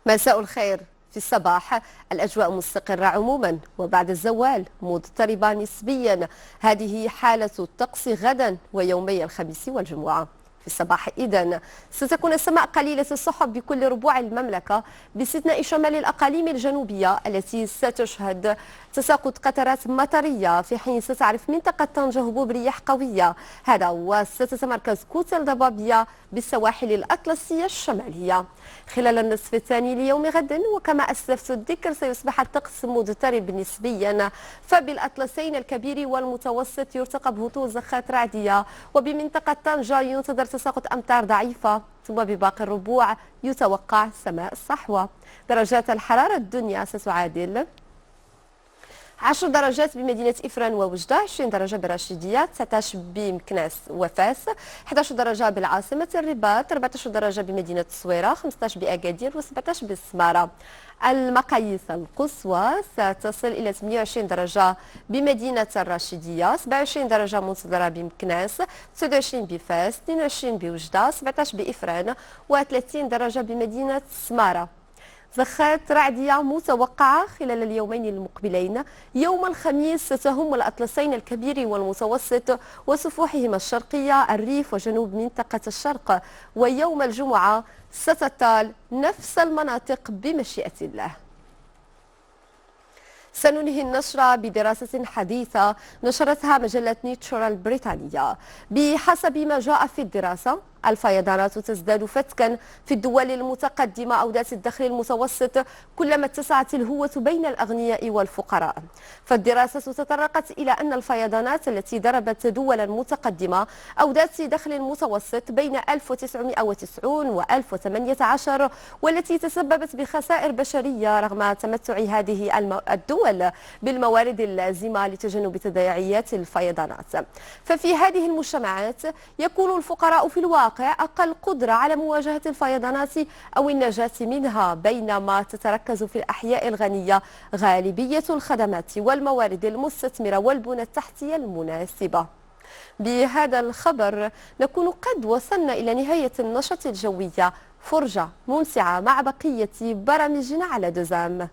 مساء الخير. في الصباح الأجواء مستقرة عموما، وبعد الزوال مضطربة نسبيا. هذه حالة الطقس غدا ويومي الخميس والجمعة. في الصباح إذن ستكون السماء قليلة السحب بكل ربوع المملكة، باستثناء شمال الأقاليم الجنوبية التي ستشهد تساقط قطرات مطرية، في حين ستعرف منطقة طنجة هبوب رياح قوية. هذا وستتمركز كتل ضبابية بالسواحل الأطلسية الشمالية خلال النصف الثاني ليوم غد. وكما أسلفت الذكر سيصبح الطقس مضطرب نسبيا، فبالأطلسين الكبير والمتوسط يرتقب هطول زخات رعدية، وبمنطقة طنجة ينتظر تساقط أمطار ضعيفة، ثم بباقي الربوع يتوقع سماء الصحوة. درجات الحرارة الدنيا ستعادل 10 درجات بمدينة إفران ووجدة، 20 درجة برشيدية، 19 بمكناس وفاس، 11 درجة بالعاصمة الرباط، 14 درجة بمدينة الصويرة، 15 بأكادير، و17 بالسمارة. المقاييس القصوى ستصل إلى 28 درجة بمدينة الرشيدية، 27 درجة منتظرة بمكناس، 29 بفاس، 22 بوجدة، 17 بإفران، و30 درجة بمدينة السمارة. زخات رعدية متوقعة خلال اليومين المقبلين. يوم الخميس ستهم الأطلسين الكبير والمتوسط وسفوحهما الشرقية، الريف وجنوب منطقة الشرق. ويوم الجمعة ستطال نفس المناطق بمشيئة الله. سننهي النشرة بدراسة حديثة نشرتها مجلة نيتشر البريطانية. بحسب ما جاء في الدراسة، الفيضانات تزداد فتكا في الدول المتقدمة أو ذات الدخل المتوسط كلما اتسعت الهوة بين الأغنياء والفقراء. فالدراسة تطرقت إلى أن الفيضانات التي ضربت دولا متقدمة أو ذات دخل متوسط بين 1990 و 1018، والتي تسببت بخسائر بشرية رغم تمتع هذه الدول بالموارد اللازمة لتجنب تداعيات الفيضانات. ففي هذه المجتمعات يكون الفقراء في الواقع أقل قدرة على مواجهة الفيضانات أو النجاة منها، بينما تتركز في الأحياء الغنية غالبية الخدمات والموارد المستثمرة والبنى التحتية المناسبة. بهذا الخبر نكون قد وصلنا إلى نهاية النشرة الجوية. فرجة ممتعة مع بقية برامجنا على دزام.